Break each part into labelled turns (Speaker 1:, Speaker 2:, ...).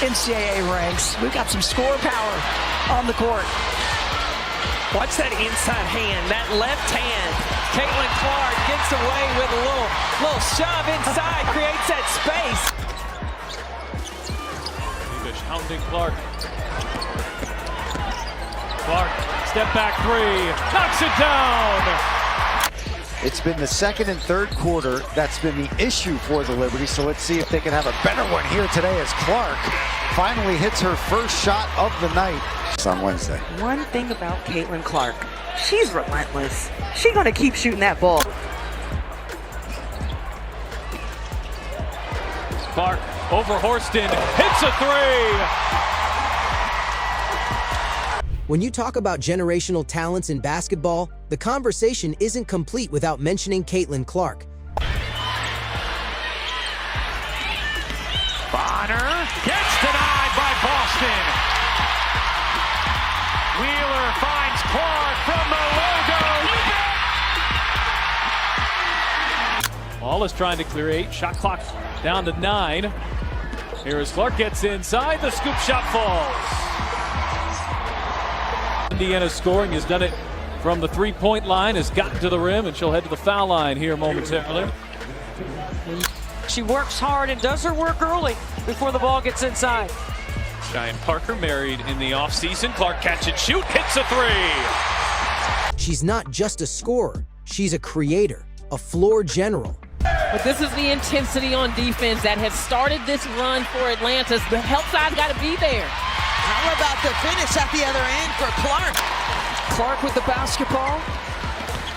Speaker 1: NCAA ranks. We've got some score power on the court.
Speaker 2: Watch that inside hand, that left hand. Caitlin Clark gets away with a little shove inside, creates that space.
Speaker 3: Hounding Clark. Clark, step back three, knocks it down.
Speaker 4: It's been the second and third quarter that's been the issue for the Liberty, so let's see if they can have a better one here today as Clark finally hits her first shot of the night. It's on Wednesday.
Speaker 5: One thing about Caitlin Clark, she's relentless. She's gonna keep shooting that ball.
Speaker 3: Clark over Horston, hits a three.
Speaker 6: When you talk about generational talents in basketball, the conversation isn't complete without mentioning Caitlin Clark.
Speaker 3: Bonner gets denied by Boston. Wheeler finds Clark from the logo. Ball is trying to clear 8. Shot clock down to 9. Here as Clark gets inside, the scoop shot falls. Indiana scoring, has done it from the three-point line, has gotten to the rim, and she'll head to the foul line here momentarily.
Speaker 2: She works hard and does her work early before the ball gets inside.
Speaker 3: Cheyenne Parker married in the offseason. Clark catch and shoot, hits a three.
Speaker 6: She's not just a scorer, she's a creator, a floor general.
Speaker 7: But this is the intensity on defense that has started this run for Atlanta. The help side's got to be there.
Speaker 5: How about the finish at the other end for Clark?
Speaker 1: Clark with the basketball.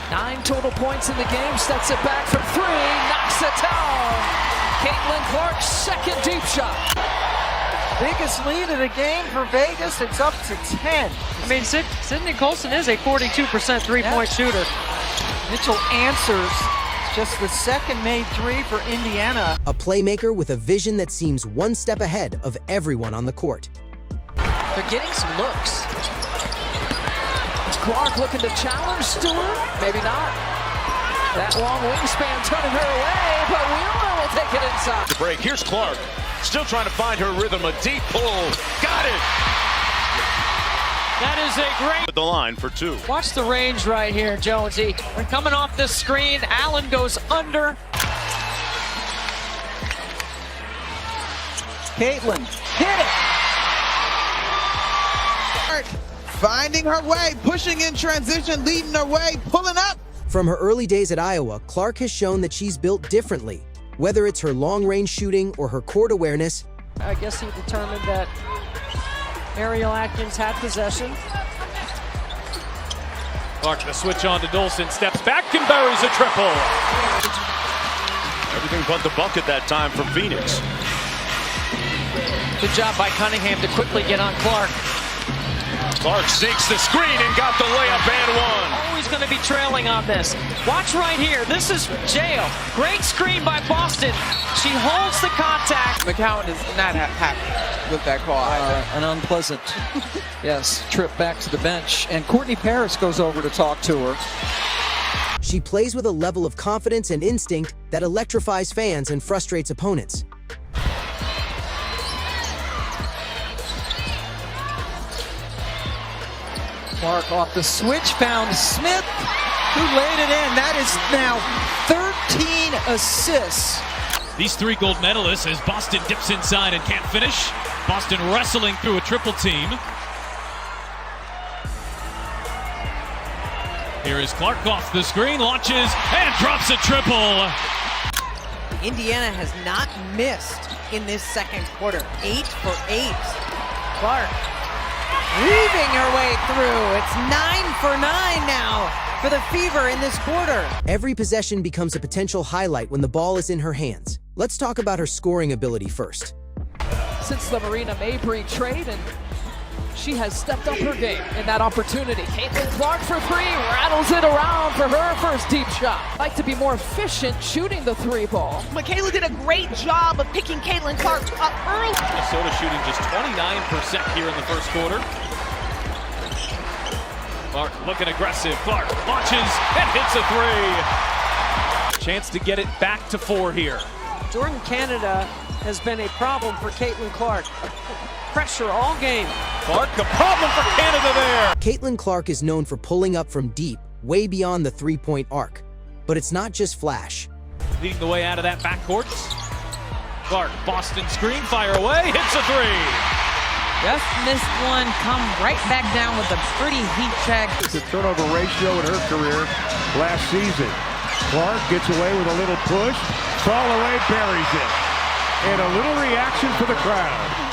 Speaker 1: 9 total points in the game. Steps it back for 3. Knocks it down. Caitlin Clark's second deep shot.
Speaker 5: Biggest lead of the game for Vegas. It's up to 10.
Speaker 2: I mean, Sydney Colson is a 42% three-point shooter.
Speaker 5: Mitchell answers. Just the second made 3 for Indiana.
Speaker 6: A playmaker with a vision that seems one step ahead of everyone on the court.
Speaker 1: They're getting some looks. Clark looking to challenge Stewart. Maybe not. That long wingspan turning her away, but Wheeler will take it inside.
Speaker 8: The break. Here's Clark. Still trying to find her rhythm. A deep pull. Got it.
Speaker 2: That is a great.
Speaker 8: At the line for 2.
Speaker 2: Watch the range right here, Jonesy. We're coming off this screen. Allen goes under.
Speaker 5: Caitlin hit it. Finding her way, pushing in transition, leading her way, pulling up.
Speaker 6: From her early days at Iowa, Clark has shown that she's built differently. Whether it's her long-range shooting or her court awareness,
Speaker 2: I guess he determined that Ariel Atkins had possession.
Speaker 3: Clark the switch on to Dolson, steps back and buries a triple.
Speaker 8: Everything but the bucket that time from Phoenix.
Speaker 2: Good job by Cunningham to quickly get on Clark.
Speaker 8: Clark sinks the screen and got the layup and one.
Speaker 2: Always going to be trailing on this. Watch right here. This is jail. Great screen by Boston. She holds the contact.
Speaker 5: McCowan is not happy with that call.
Speaker 1: An unpleasant, yes, trip back to the bench. And Courtney Paris goes over to talk to her.
Speaker 6: she plays with a level of confidence and instinct that electrifies fans and frustrates opponents.
Speaker 1: Clark off the switch, found Smith, who laid it in. That is now 13 assists.
Speaker 3: These 3 gold medalists as Boston dips inside and can't finish. Boston wrestling through a triple team. Here is Clark off the screen, launches and drops a triple.
Speaker 5: Indiana has not missed in this second quarter. 8 for 8. Clark weaving her way through. It's 9 for 9 now for the Fever in this quarter.
Speaker 6: Every possession becomes a potential highlight when the ball is in her hands. Let's talk about her scoring ability first.
Speaker 1: Since the Marina Mabry trade, and she has stepped up her game in that opportunity. Caitlin Clark for 3, rattles it around for her first deep shot. Like to be more efficient shooting the 3 ball.
Speaker 9: Michaela did a great job of picking Caitlin Clark up early.
Speaker 3: Minnesota shooting just 29% here in the first quarter. Clark looking aggressive. Clark launches and hits a 3. Chance to get it back to 4 here.
Speaker 2: Jordan Canada has been a problem for Caitlin Clark. Pressure all game.
Speaker 3: Clark, a problem for Canada there.
Speaker 6: Caitlin Clark is known for pulling up from deep, way beyond the three-point arc. But it's not just flash.
Speaker 3: Leading the way out of that backcourt. Clark, Boston screen, fire away, hits a three.
Speaker 5: Just missed one, come right back down with a pretty heat check.
Speaker 8: The turnover ratio in her career last season. Clark gets away with a little push. Fall away, buries it. And a little reaction for the crowd.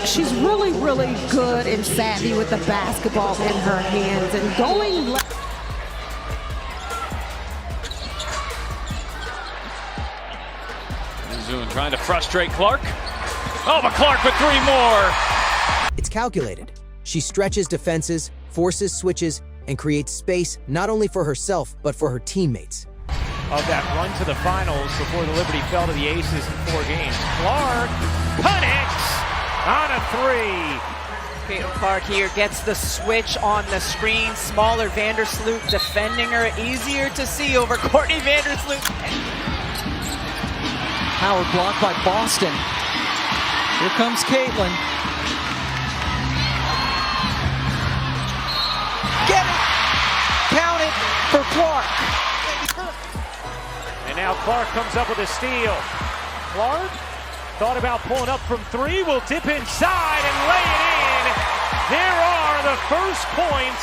Speaker 9: She's really, really good and savvy with the basketball in her hands and going left.
Speaker 3: Zoon trying to frustrate Clark. Oh, but Clark with three more.
Speaker 6: It's calculated. She stretches defenses, forces switches, and creates space not only for herself, but for her teammates.
Speaker 10: Of that run to the finals before the Liberty fell to the Aces in 4 games. Clark connects on a three.
Speaker 5: Caitlin Clark here gets the switch on the screen. Smaller Vandersloot defending her. Easier to see over Courtney Vandersloot.
Speaker 2: Howard blocked by Boston. Here comes Caitlin. Get it! Count it for Clark.
Speaker 10: And now Clark comes up with a steal. Clark thought about pulling up from 3, will dip inside and lay it in. There are the first points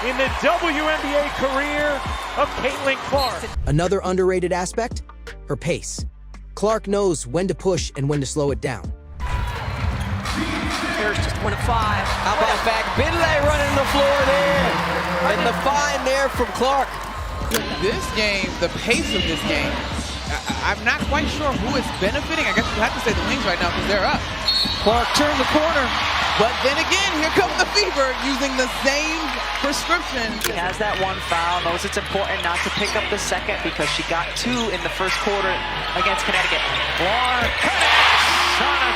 Speaker 10: in the WNBA career of Caitlin Clark.
Speaker 6: Another underrated aspect, her pace. Clark knows when to push and when to slow it down.
Speaker 2: There's just 1 of 5. How about back? Bidley running the floor there. And the find there from Clark.
Speaker 11: This game, the pace of this game, I'm not quite sure who it's benefiting. I guess you have to say the Wings right now because they're up.
Speaker 2: Clark turned the corner.
Speaker 11: But then again, here comes the Fever using the same prescription.
Speaker 2: She has that one foul. Knows it's important not to pick up the second because she got 2 in the first quarter against Connecticut. Clark connects on a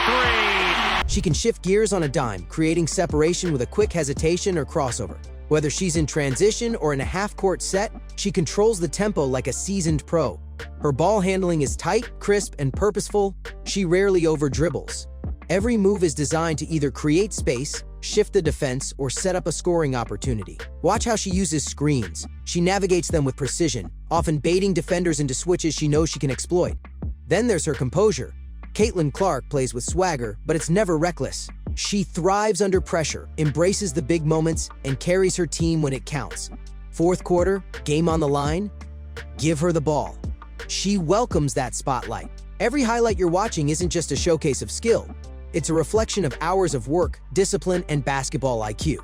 Speaker 2: 3.
Speaker 6: She can shift gears on a dime, creating separation with a quick hesitation or crossover. Whether she's in transition or in a half-court set, she controls the tempo like a seasoned pro. Her ball handling is tight, crisp, and purposeful. She rarely over-dribbles. Every move is designed to either create space, shift the defense, or set up a scoring opportunity. Watch how she uses screens. She navigates them with precision, often baiting defenders into switches she knows she can exploit. Then there's her composure. Caitlin Clark plays with swagger, but it's never reckless. She thrives under pressure, embraces the big moments, and carries her team when it counts. Fourth quarter, game on the line, give her the ball. She welcomes that spotlight. Every highlight you're watching isn't just a showcase of skill. It's a reflection of hours of work, discipline, and basketball IQ.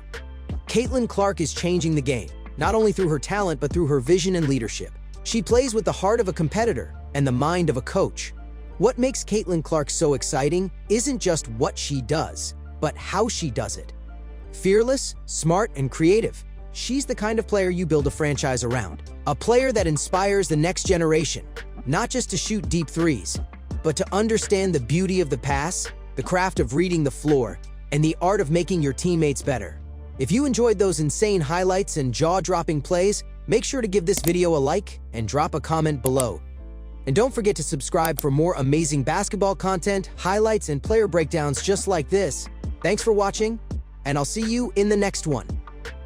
Speaker 6: Caitlin Clark is changing the game, not only through her talent, but through her vision and leadership. She plays with the heart of a competitor and the mind of a coach. What makes Caitlin Clark so exciting isn't just what she does, but how she does it. Fearless, smart, and creative, she's the kind of player you build a franchise around. A player that inspires the next generation, not just to shoot deep threes, but to understand the beauty of the pass, the craft of reading the floor, and the art of making your teammates better. If you enjoyed those insane highlights and jaw-dropping plays, make sure to give this video a like and drop a comment below. And don't forget to subscribe for more amazing basketball content, highlights, and player breakdowns just like this. Thanks for watching, and I'll see you in the next one.